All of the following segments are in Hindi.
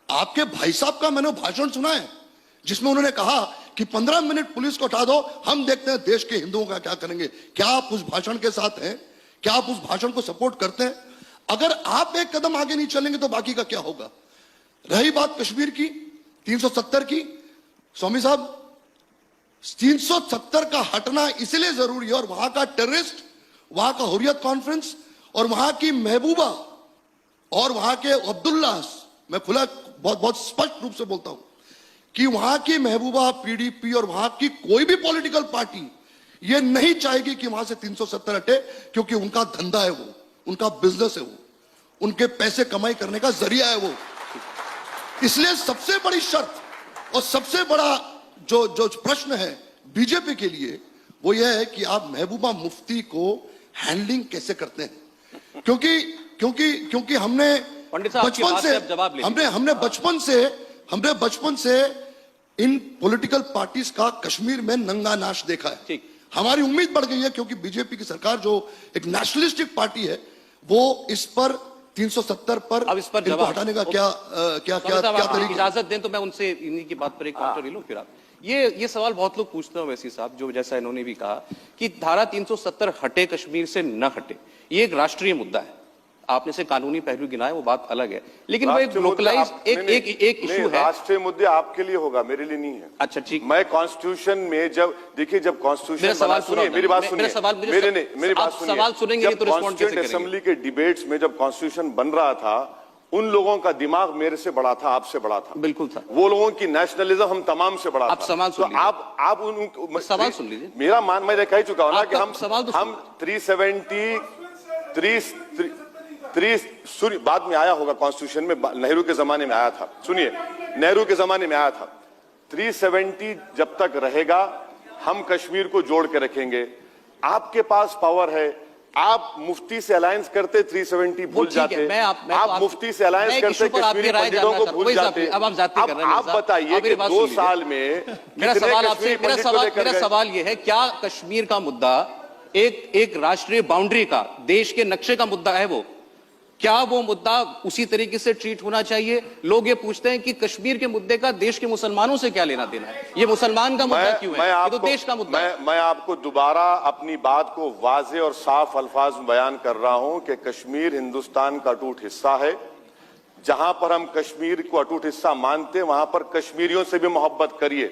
आपके भाई साहब का मैंने भाषण सुना है जिसमें उन्होंने कहा कि 15 मिनट पुलिस को हटा दो, हम देखते हैं देश के हिंदुओं का क्या करेंगे। क्या आप उस भाषण के साथ हैं? क्या आप उस भाषण को सपोर्ट करते हैं? अगर आप एक कदम आगे नहीं चलेंगे तो बाकी का क्या होगा? रही बात कश्मीर की 370 की, स्वामी साहब 370 का हटना इसलिए जरूरी है, और वहां का टेररिस्ट, वहां का हुर्रियत कॉन्फ्रेंस और वहां की महबूबा और वहां के अब्दुल्ला, मैं खुला बहुत बहुत स्पष्ट रूप से बोलता हूं कि वहां की महबूबा, पीडीपी और वहां की कोई भी पॉलिटिकल पार्टी ये नहीं चाहेगी कि वहां से 370 हटे, क्योंकि उनका धंधा है वो, उनका बिजनेस है वो, उनके पैसे कमाई करने का जरिया है वो। इसलिए सबसे बड़ी शर्त और सबसे बड़ा जो प्रश्न है बीजेपी के लिए वो यह है कि आप महबूबा मुफ्ती को हैंडलिंग कैसे करते हैं, क्योंकि हमने बचपन से इन पॉलिटिकल पार्टीज का कश्मीर में नंगा नाच देखा है। हमारी उम्मीद बढ़ गई है क्योंकि बीजेपी की सरकार जो एक नेशनलिस्टिक पार्टी है वो इस पर 370 पर अब इस पर हटाने का क्या तरीका? इजाजत दें तो मैं उनसे इन्हीं की बात पर एक काउंटर ले लूं। फिर आप ये सवाल बहुत लोग पूछते हैं वैसी साहब, जो जैसा इन्होंने भी कहा कि धारा 370 हटे कश्मीर से न हटे, ये एक राष्ट्रीय मुद्दा है। आपने से कानूनी पहलू गिनाए वो बात अलग है, लेकिन वो एक लोकलाइज एक इशू है। राष्ट्रीय मुद्दे आपके लिए होगा, मेरे लिए नहीं है। अच्छा ठीक। मैं कॉन्स्टिट्यूशन में जब देखिए, जब कॉन्स्टिट्यूशन सवाल सुनिए, मेरी बात सुनिए, मेरी बात सुनिए। सवाल सुनेंगे तो रिस्पॉन्ड कैसे करेंगे? असेंबली के डिबेट्स में जब कॉन्स्टिट्यूशन बन रहा था, उन लोगों का दिमाग मेरे से बड़ा था, आपसे बड़ा था। बिल्कुल था। वो लोगों की नेशनलिज्म हम तमाम से बड़ा था। आप सवाल सुन लीजिए। आप उन सवाल सुन लीजिए। मेरा मान मैं कह चुका हूं ना कि हम 370 बाद में आया होगा कॉन्स्टिट्यूशन में, नेहरू के जमाने में आया था। सुनिए, नेहरू के जमाने में आया था। 370 जब तक रहेगा हम कश्मीर को जोड़ के रखेंगे। आपके पास पावर है, आप मुफ्ती से अलायंस करते 370 भूल जाते, आप मुफ्ती से अलायंस करते कश्मीरी पंडितों को भूल जाते। अब आप बताइए कि 2 साल में मेरा सवाल ये है, क्या कश्मीर का मुद्दा एक राष्ट्रीय बाउंड्री का, देश के नक्शे का मुद्दा है? वो क्या वो मुद्दा उसी तरीके से ट्रीट होना चाहिए? लोग ये पूछते हैं कि कश्मीर के मुद्दे का देश के मुसलमानों से क्या लेना देना है? ये मुसलमान का मुद्दा क्यों है? ये तो देश का मुद्दा है। मैं आपको दोबारा अपनी बात को वाज़े और साफ अल्फाज में बयान कर रहा हूं कि कश्मीर हिंदुस्तान का अटूट हिस्सा है। जहां पर हम कश्मीर को अटूट हिस्सा मानते हैं, वहां पर कश्मीरियों से भी मोहब्बत करिए।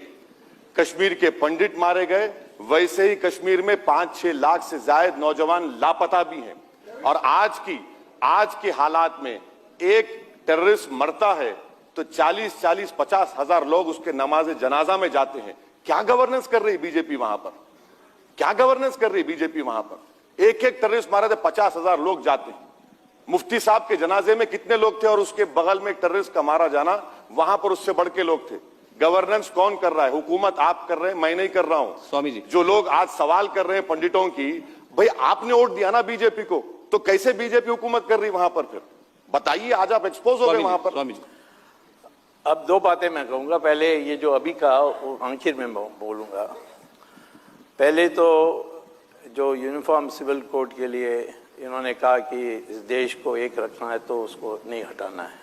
कश्मीर के पंडित मारे गए, वैसे ही कश्मीर में 5-6 लाख से ज्यादा नौजवान लापता भी हैं। और आज के हालात में एक टेररिस्ट मरता है तो 40-50 हजार लोग उसके नमाज़े जनाजा में जाते हैं। क्या गवर्नेंस कर रही बीजेपी वहां पर? क्या गवर्नेंस कर रही बीजेपी वहां पर? एक टेररिस्ट मारा था, 50,000 लोग जाते हैं। मुफ्ती साहब के जनाजे में कितने लोग थे और उसके बगल में एक टेररिस्ट का मारा जाना, वहां पर उससे बढ़ के लोग थे। गवर्नेंस कौन कर रहा है? हुकूमत आप कर रहे हैं, मैं नहीं कर रहा हूं। स्वामी जी, जो लोग आज सवाल कर रहे हैं पंडितों की, भाई आपने वोट दिया ना बीजेपी को, तो कैसे बीजेपी हुकूमत कर रही वहां पर? फिर बताइए, आज आप एक्सपोज हो गए वहां पर। स्वामी जी, अब 2 बातें मैं कहूंगा। पहले ये जो अभी कहा वो आखिर में बोलूंगा। पहले तो जो यूनिफॉर्म सिविल कोड के लिए इन्होंने कहा कि इस देश को एक रखना है तो उसको नहीं हटाना है।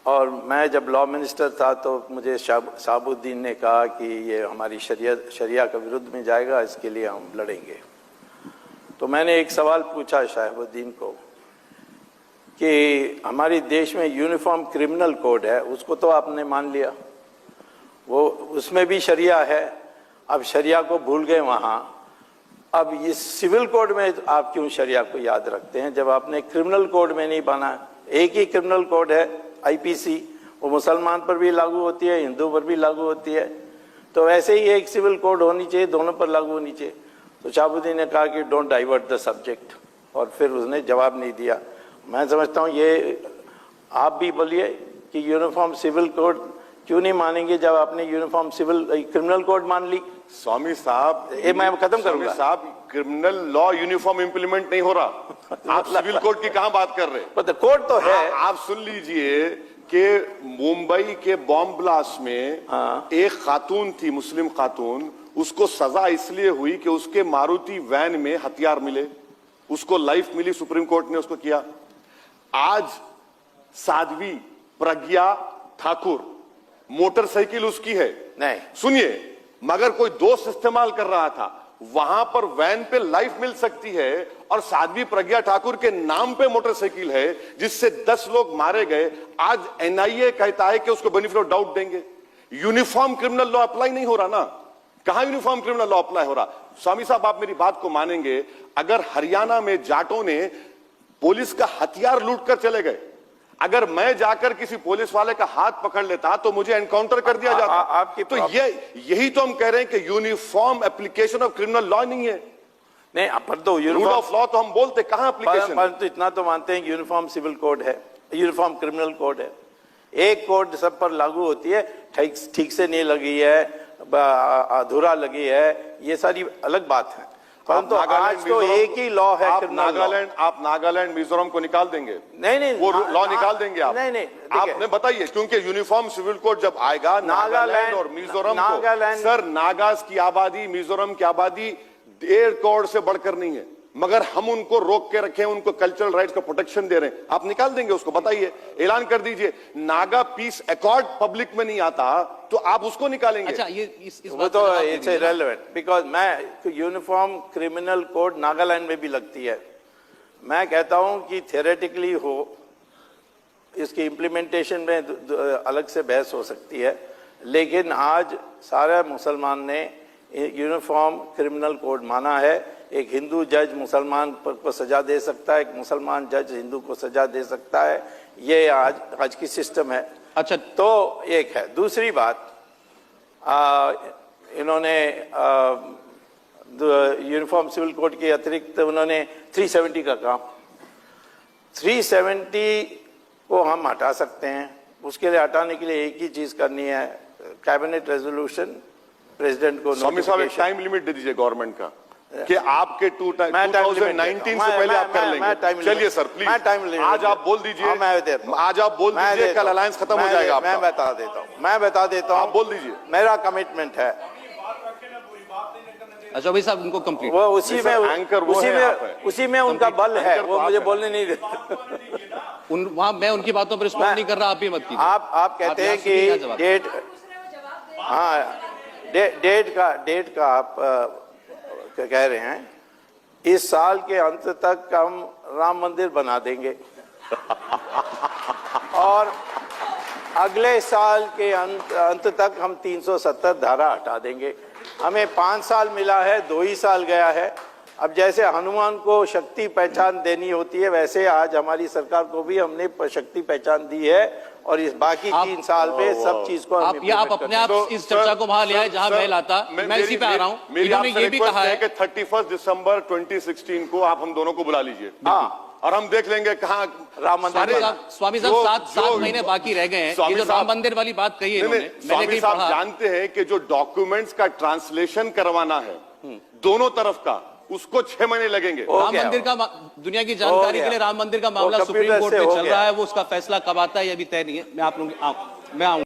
और मैं जब लॉ मिनिस्टर था तो मुझे शहाबुद्दीन ने कहा कि ये हमारी शरिया के विरुद्ध में जाएगा, इसके लिए हम लड़ेंगे। तो मैंने एक सवाल पूछा शहाबुद्दीन को कि हमारे देश में यूनिफॉर्म क्रिमिनल कोड है, उसको तो आपने मान लिया, वो उसमें भी शरिया है। अब शरिया को भूल गए वहाँ। अब ये सिविल कोड में आप क्यों शरिया को याद रखते हैं जब आपने क्रिमिनल कोड में नहीं माना? एक ही क्रिमिनल कोड है, आईपीसी, वो मुसलमान पर भी लागू होती है, हिंदू पर भी लागू होती है। तो वैसे ही एक सिविल कोड होनी चाहिए, दोनों पर लागू होनी चाहिए। तो शहाबुद्दीन ने कहा कि डोंट डाइवर्ट द सब्जेक्ट, और फिर उसने जवाब नहीं दिया। मैं समझता हूँ ये आप भी बोलिए कि यूनिफॉर्म सिविल कोड क्यों नहीं मानेंगे जब आपने यूनिफॉर्म सिविल क्रिमिनल कोड मान ली? स्वामी साहब, ये मैं खत्म करूंगा साहब, क्रिमिनल लॉ यूनिफॉर्म इंप्लीमेंट नहीं हो रहा। आप सिविल कोड की कहां बात कर रहे हैं? कोड तो है। आप सुन लीजिए कि मुंबई के बॉम्ब ब्लास्ट में एक खातून थी, मुस्लिम खातून, उसको सजा इसलिए हुई कि उसके मारुति वैन में हथियार मिले, उसको लाइफ मिली, सुप्रीम कोर्ट ने उसको किया। आज साध्वी प्रज्ञा ठाकुर, मोटरसाइकिल उसकी है, नहीं। सुनिए, मगर कोई दोस्त इस्तेमाल कर रहा था, वहां पर वैन पे लाइफ मिल सकती है और साध्वी प्रज्ञा ठाकुर के नाम पे मोटरसाइकिल है जिससे 10 लोग मारे गए। आज एनआईए कहता है कि उसको बेनिफिट ऑफ डाउट देंगे। यूनिफॉर्म क्रिमिनल लॉ अप्लाई नहीं हो रहा ना, कहां यूनिफॉर्म क्रिमिनल लॉ अप्लाई हो रहा? स्वामी साहब, आप मेरी बात को मानेंगे, अगर हरियाणा में जाटों ने पुलिस का हथियार लूट कर चले गए, अगर मैं जाकर किसी पुलिस वाले का हाथ पकड़ लेता तो मुझे एनकाउंटर कर दिया जाता। आपकी तो यही तो हम कह रहे हैं कि uniform application of criminal law नहीं है। नहीं, पर तो रूल ऑफ लॉ तो हम बोलते, कहां एप्लीकेशन? परंतु इतना तो मानते हैं कि यूनिफॉर्म सिविल कोड है, यूनिफॉर्म क्रिमिनल कोड है, एक कोड सब पर लागू होती है। ठीक से नहीं लगी है, अधूरा लगी है, ये सारी अलग बात है। परंतु आज तो एक ही लॉ है। आप नागालैंड मिजोरम को निकाल देंगे? नहीं, वो लॉ निकाल देंगे आप? नहीं, आपने बताइए, क्योंकि यूनिफॉर्म सिविल कोड जब आएगा नागालैंड और मिजोरम को, सर नागाज की आबादी, मिजोरम की आबादी 1.5 करोड़ से बढ़कर नहीं है, मगर हम उनको रोक के रखे, उनको कल्चरल राइट्स का प्रोटेक्शन दे रहे हैं। आप निकाल देंगे उसको? बताइए, ऐलान कर दीजिए। नागा पीस अकॉर्ड पब्लिक में नहीं आता तो आप उसको निकालेंगे? अच्छा, ये इस वो तो इट्स इररिलेवेंट, बिकॉज मैं यूनिफॉर्म क्रिमिनल कोड नागालैंड में भी लगती है। मैं कहता हूं कि थियोरेटिकली हो, इसकी इम्प्लीमेंटेशन में अलग से बहस हो सकती है, लेकिन आज सारे मुसलमान ने यूनिफॉर्म क्रिमिनल कोड माना है। एक हिंदू जज मुसलमान को सजा दे सकता है, एक मुसलमान जज हिंदू को सजा दे सकता है, ये आज की सिस्टम है। अच्छा, तो एक है। दूसरी बात, इन्होंने यूनिफॉर्म सिविल कोड के अतिरिक्त उन्होंने 370 का काम, 370 को हम हटा सकते हैं। उसके लिए हटाने के लिए एक ही चीज करनी है, कैबिनेट रेजोल्यूशन, प्रेसिडेंट को स्वामी साहब एक टाइम लिमिट दे दीजिए गवर्नमेंट का कि आपके 2019 से पहले आप कर लेंगे। चलिए सर प्लीज, आज आप बोल दीजिए, आज आप बोल दीजिए, कल अलायंस खत्म हो जाएगा। मैं बता देता हूँ, आप बोल दीजिए। मेरा कमिटमेंट है। अच्छा भाई साहब, उनको कंप्लीट, वो उसी में उनका बल है, वो मुझे बोलने नहीं देते। वहां मैं उनकी बातों पर रिस्पॉन्ड नहीं कर रहा, आप ही मत कीजिए। आप कहते हैं कि डेट का आप कह रहे हैं, इस साल के अंत तक हम राम मंदिर बना देंगे और अगले साल के अंत तक हम 370 धारा हटा देंगे। हमें 5 साल मिला है, 2 ही साल गया है। अब जैसे हनुमान को शक्ति पहचान देनी होती है, वैसे आज हमारी सरकार को भी हमने शक्ति पहचान दी है और इस बाकी 3 साल में सब चीज को आप अपने आप इस चर्चा को वहां ले आए जहां मैं लाता। मैं इसी पे आ रहा हूं। इन्होंने ये भी कहा है कि 31 दिसंबर 2016 को आप हम दोनों को बुला लीजिए, और हम देख लेंगे कहाँ राम मंदिर। स्वामी साहब 7 महीने बाकी रह गए हैं। ये जो राम मंदिर वाली बात कही है इन्होंने, स्वामी साहब जानते हैं कि जो डॉक्यूमेंट्स का ट्रांसलेशन करवाना है दोनों तरफ का, उसको 6 महीने लगेंगे। राम मंदिर का, दुनिया की जानकारी के लिए, राम मंदिर का मामला सुप्रीम कोर्ट में चल रहा है। वो उसका फैसला कब आता है ये अभी तय नहीं है। मैं आप लोग मैं आऊंगा।